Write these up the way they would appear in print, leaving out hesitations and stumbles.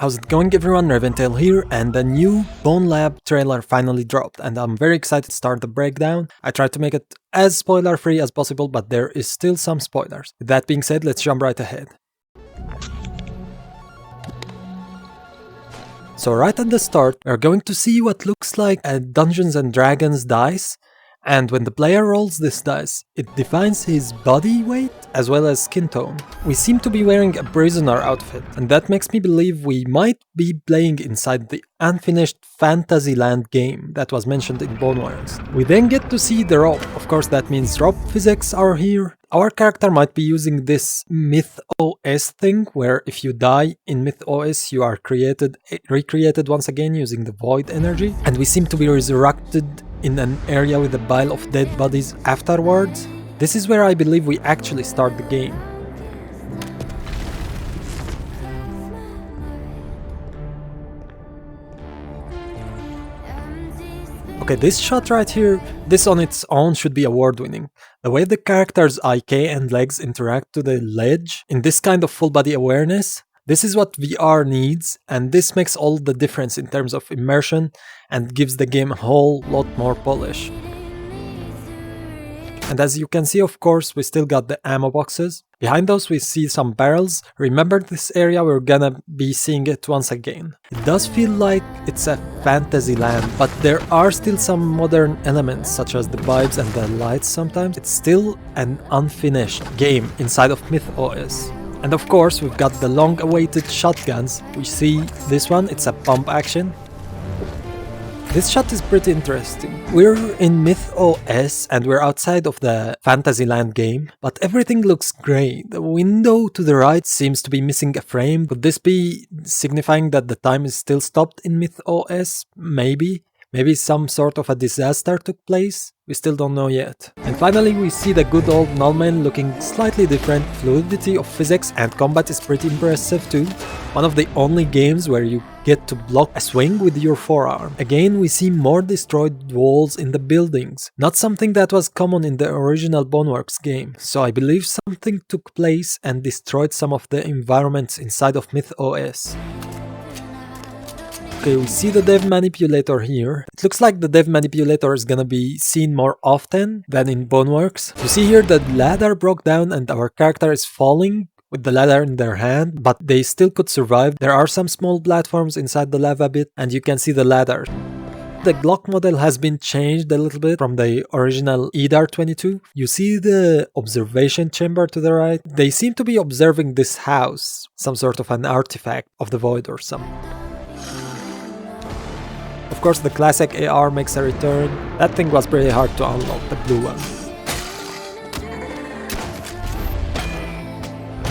How's it going everyone, Raventale here, and the new Bonelab trailer finally dropped and I'm very excited to start the breakdown. I tried to make it as spoiler free as possible, but there is still some spoilers. With that being said, let's jump right ahead. So right at the start, we're going to see what looks like a Dungeons and Dragons dice, and when the player rolls this dice, it defines his body weight as well as skin tone. We seem to be wearing a prisoner outfit, and that makes me believe we might be playing inside the unfinished Fantasyland game that was mentioned in Boneworks. We then get to see the rope. Of course that means rope physics are here. Our character might be using this MythOS thing, where if you die in MythOS you are recreated once again using the void energy, and we seem to be resurrected in an area with a pile of dead bodies afterwards. This is where I believe we actually start the game. Okay, this shot right here, this on its own should be award-winning. The way the character's IK and legs interact to the ledge in this kind of full body awareness, this is what VR needs, and this makes all the difference in terms of immersion and gives the game a whole lot more polish. And as you can see, of course, we still got the ammo boxes. Behind those we see some barrels. Remember this area, we're gonna be seeing it once again. It does feel like it's a fantasy land, but there are still some modern elements such as the vibes and the lights sometimes. It's still an unfinished game inside of MythOS. And of course we've got the long-awaited shotguns. We see this one, it's a pump action. This shot is pretty interesting. We're in MythOS and we're outside of the Fantasyland game, but everything looks grey. The window to the right seems to be missing a frame. Could this be signifying that the time is still stopped in MythOS? Maybe. Maybe some sort of a disaster took place? We still don't know yet. And finally we see the good old Nullmen looking slightly different. Fluidity of physics and combat is pretty impressive too. One of the only games where you get to block a swing with your forearm. Again we see more destroyed walls in the buildings. Not something that was common in the original Boneworks game. So I believe something took place and destroyed some of the environments inside of MythOS. Okay, we see the dev manipulator here. It looks like the dev manipulator is gonna be seen more often than in Boneworks. You see here that ladder broke down and our character is falling with the ladder in their hand, but they still could survive. There are some small platforms inside the lava bit and you can see the ladder. The Glock model has been changed a little bit from the original EDAR-22. You see the observation chamber to the right. They seem to be observing this house, some sort of an artifact of the void or something. Of course the classic AR makes a return. That thing was pretty hard to unlock, the blue one.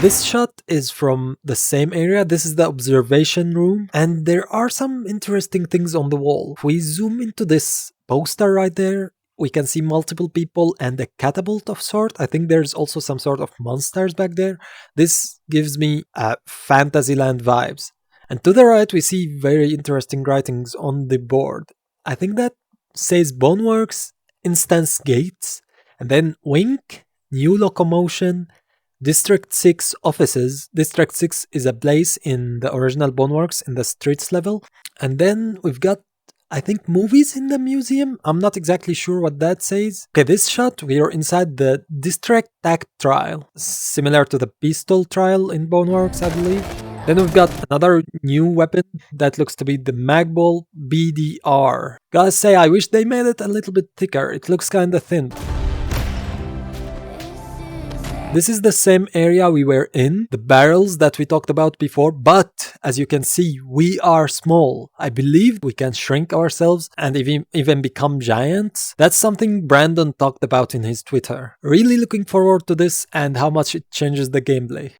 This shot is from the same area. This is the observation room and there are some interesting things on the wall. If we zoom into this poster right there, we can see multiple people and a catapult of sort. I think there's also some sort of monsters back there. This gives me Fantasyland vibes. And to the right we see very interesting writings on the board. I think that says Boneworks, Instance Gates, and then Wink, New Locomotion, District 6 Offices. District 6 is a place in the original Boneworks in the streets level. And then we've got, I think, movies in the museum. I'm not exactly sure what that says. Okay, this shot we are inside the District Tac Trial, similar to the pistol trial in Boneworks, I believe. Then we've got another new weapon that looks to be the Magpul PDR. Gotta say, I wish they made it a little bit thicker. It looks kinda thin. This is the same area we were in, the barrels that we talked about before, but as you can see, we are small. I believe we can shrink ourselves and even become giants. That's something Brandon talked about in his Twitter. Really looking forward to this and how much it changes the gameplay.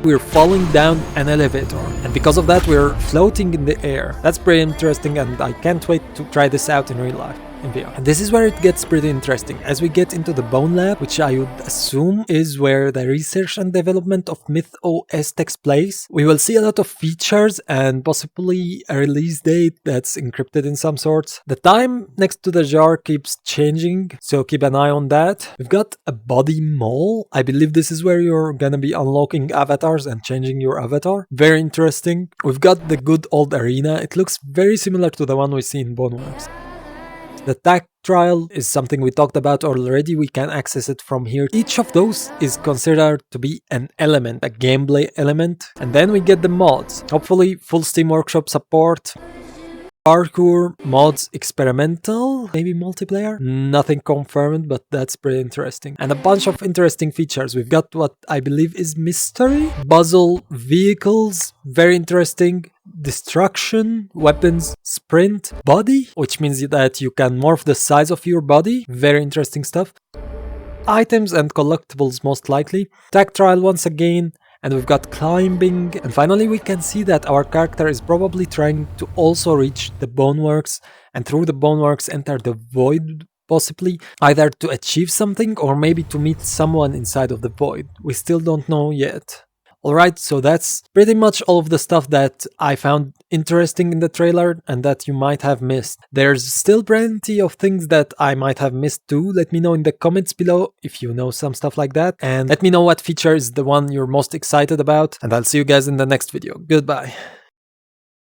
We're falling down an elevator and because of that we're floating in the air. That's pretty interesting and I can't wait to try this out in real life. in VR. And this is where it gets pretty interesting. As we get into the Bonelab, which I would assume is where the research and development of MythOS takes place, we will see a lot of features and possibly a release date that's encrypted in some sorts. The time next to the jar keeps changing, so keep an eye on that. We've got a BodyMall. I believe this is where you're gonna be unlocking avatars and changing your avatar. Very interesting. We've got the good old arena. It looks very similar to the one we see in Boneworks. The Tac Trial is something we talked about already. We can access it from here. Each of those is considered to be an element, a gameplay element. And then we get the mods. Hopefully full Steam Workshop support. Parkour, mods, experimental, maybe multiplayer? Nothing confirmed, but that's pretty interesting. And a bunch of interesting features. We've got what I believe is mystery, puzzle, vehicles, very interesting, destruction, weapons, sprint, body, which means that you can morph the size of your body, very interesting stuff. Items and collectibles most likely. Tac Trial once again. And we've got climbing, and finally we can see that our character is probably trying to also reach the Boneworks, and through the Boneworks enter the void, possibly, either to achieve something or maybe to meet someone inside of the void. We still don't know yet. Alright, so that's pretty much all of the stuff that I found interesting in the trailer and that you might have missed. There's still plenty of things that I might have missed too. Let me know in the comments below if you know some stuff like that. And let me know what feature is the one you're most excited about. And I'll see you guys in the next video. Goodbye.